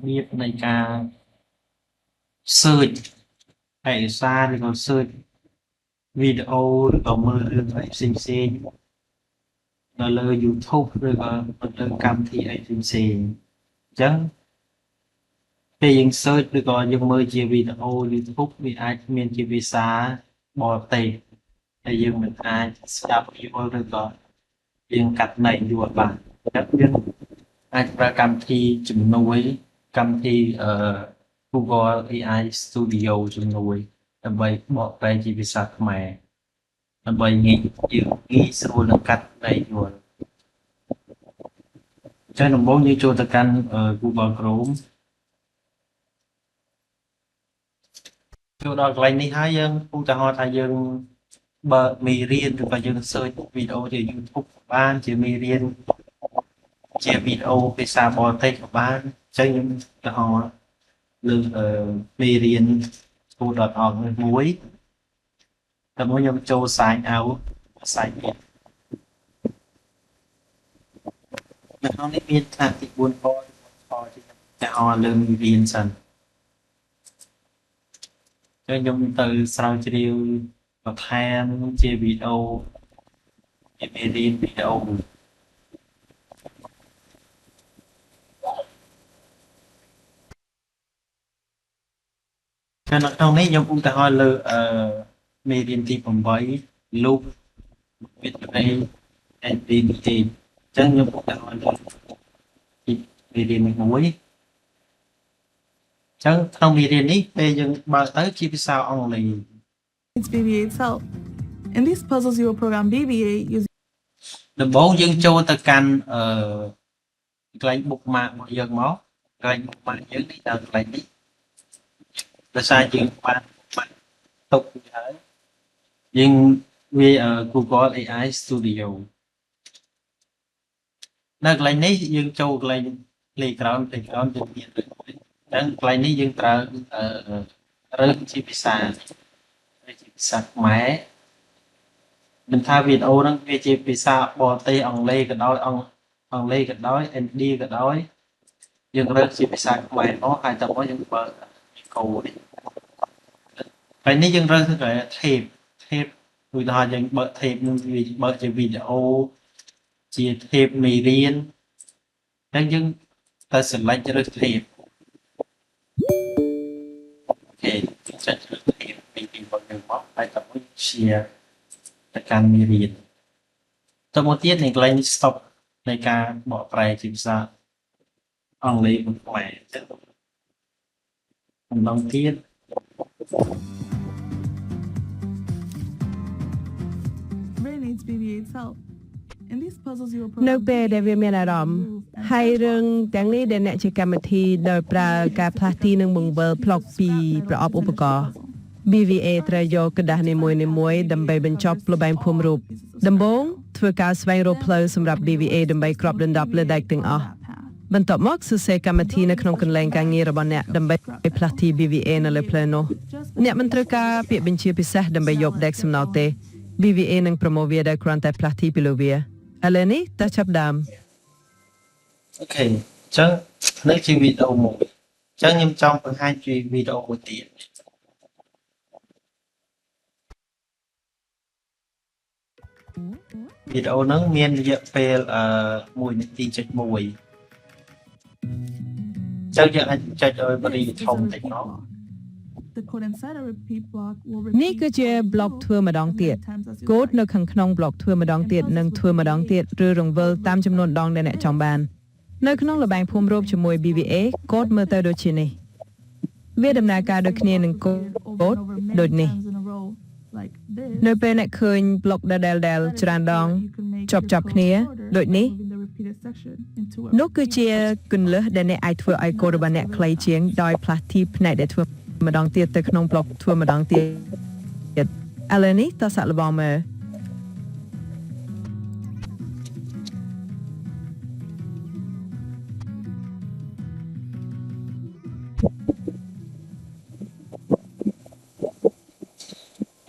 biệtនៃការ search ឯកសារឬក៏ search វីដេអូឬក៏មើលរឿងអីផ្សេងៗនៅលើ YouTube ឬក៏នៅលើកម្មវិធីអីផ្សេងៗអញ្ចឹងពេលយើង search ឬក៏យើងមើលជាវីដេអូ YouTube វាអាចមានជាភាសាបរទេសហើយយើងមិនអាចស្ដាប់យល់ឬក៏យើងកាត់ន័យយល់បានអញ្ចឹងយើងអាចប្រើកម្មវិធីជំនួយកម្មវិធី Google AI Studio ជំនួយដើម្បីបកប្រែជាភាសាខ្មែរដើម្បីងាយស្រួលនឹងកាត់ន័យយល់ចឹងដំបូងយើងចូលទៅកាន់ Google Chrome ចូលដល់កន្លែងនេះហើយយើងឧទាហរណ៍ថាយើងបើកមេរៀនឬក៏យើង search វីដេអូជា YouTube បានជាមេរៀនជាវីដេអូភាសាបរទេសក៏បានអញ្ចឹងខ្ញុំឧទាហរណ៍លើមេរៀន School.org មួយតែមួយខ្ញុំចូល sign out sign in នៅក្នុងនេះមានថ្នាក់ទី4ពណ៌ជាតែអស់លើមេរៀនសិនចឹងខ្ញុំទៅស្រាវជ្រាវបន្ថែមជាវីដេអូជាមេរៀនវីដេអូនៅក្នុងនេះខ្ញុំឧទាហរណ៍លើមេរៀនទី8 loop with array and data ចឹងខ្ញុំឧទាហរណ៍លើមេរៀនមួយចឹងក្នុងមេរៀននេះពេលយើងបើកទៅជាភាសាអង់គ្លេស It's VBA itself. In these puzzles, you will program VBA using ដំបូងយើងចូលទៅកាន់កន្លែង bookmark របស់យើងមកកន្លែង bookmark យើងនេះដល់កន្លែងនេះដោយសារយើងបាន bookmark ទុកហើយយើងវា Google AI Studio នៅកន្លែងនេះយើងចូលកន្លែង playground យើងមានដូចមួយអញ្ចឹងកន្លែងនេះយើងត្រូវរើសជាភាសាខ្មែរមិនថាវីដេអូហ្នឹងវាជាភាសាបរទេសអង់គ្លេសក៏ដោយអង់គ្លេសក៏ដោយឥណ្ឌាក៏ដោយយើងរើសជាភាសាខ្មែរមកហើយតើមកយើងបើកកូដនេះហើយនេះយើងរើសទៅ tape ឧទាហរណ៍យើងបើក tape នឹងវាបើកជាវីដេអូជា tape មេរៀនអញ្ចឹងយើងទៅ select រើស tape អូខេចុចរើស tape ពីរបស់យើងមកហើយតើមក share ទៅកាន់មេរៀនទៅមកទៀតនៅកន្លែង stop នៃការបកប្រែជាភាសាអង់គ្លេសមកខ្មែរអញ្ចឹងម្ដងទៀត Array needs VBA itself. In these puzzles, you will នៅ program ពេលដែលវាមានអារម្មណ៍ហើយរឿងទាំងនេះដែលអ្នកជាកម្មវិធីដោយប្រើការផ្លាស់ទីនិងបង្វិលប្លុកពីប្រអប់ឧបករណ៍ BVA ត្រូវយកกระดาษនីមួយៗដើម្បីបញ្ចប់ល្បែងភូមិរូបដំបូងធ្វើការស្វែងរកផ្លូវសម្រាប់ BVA ដើម្បីគ្របដណ្ដប់លើដែកទាំងអស់បន្ទាប់មកសរសេរកម្មវិធីនៅក្នុងកន្លែងការងាររបស់អ្នកដើម្បីផ្លាស់ទី BVA នៅលើផ្លូវនោះអ្នកមិនត្រូវការពាក្យបញ្ជាពិសេសដើម្បីយកដែកសំណល់ទេ BVA នឹងប្រមូលវាដោយគ្រាន់តែផ្លាស់ទីពីលើវាឥឡូវនេះតើចាប់ដើម អូខេអញ្ចឹងនេះជាវីដេអូមួយអញ្ចឹងខ្ញុំចង់បង្ហាញជាវីដេអូមួយទៀតវីដេអូហ្នឹងមានរយៈពេល1នាទីចុច1អញ្ចឹងយើងអាចចុចឲ្យបរិយាធំតិចមក The code inside a repeat block will នេះ repeat គឺជា block ធ្វើម្ដងទៀត times as you កូដ like. នៅខាងក្នុង block ធ្វើម្ដងទៀតនិងធ្វើម្ដងទៀតឬរង្វិលតាមចំនួនដងដែលអ្នកចង់បាននៅក្នុងល្បែងភូមិរូបជាមួយ BVA កូដមើលទៅដូចជានេះវាដំណើរការដូចគ្នានឹងកូ Over ដ and over ដូច many នេះ times in a row, like this. នៅពេលអ្នកឃើញ block ដែលច្រើនដង You can make ជាប់ your គ្នា code shorter ដូចនេះ by moving the repeated section into a នោះគឺជាគន្លឹះដែលអ្នកអាចធ្វើឲ្យកូដរបស់អ្នកខ្លីជាងដោយផ្លាស់ទីផ្នែកដែលធ្វើម្ដងទៀតទៅក្នុង block ធ្វើម្ដងទៀតឥឡូវនេះតើសាក់លបងមើល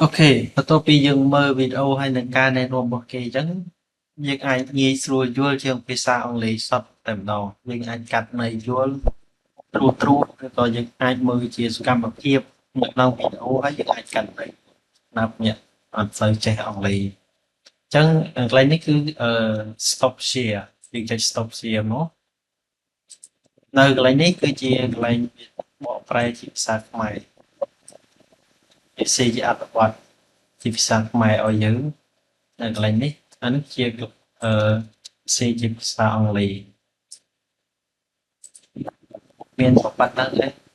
អូខេបន្ទាប់ពីយើងមើលវីដេអូហើយនឹងការណែនាំរបស់គេអញ្ចឹងយើងអាចងាយស្រួលយល់ជាងភាសាអង់គ្លេសសុទ្ធតែម្ដងយើងអាចកាត់ន័យយល់ ត្រួតឬក៏យើងអាចមើលជាសកម្មភាពនៅក្នុងវីដេអូហើយយើងអាចកាន់ទៅណាប់អ្នកអត់សូវចេះអង់គ្លេសអញ្ចឹងកន្លែងនេះគឺstop share យើងចុច stop share មកនៅកន្លែងនេះគឺជាកន្លែងបកប្រែជាភាសាខ្មែរពិសេសជាអត្ថបទជាភាសាខ្មែរឲ្យយើងនៅកន្លែងនេះអានេះជាពិសេសជាភាសាអង់គ្លេសមានប៉ុណ្ណឹងឯង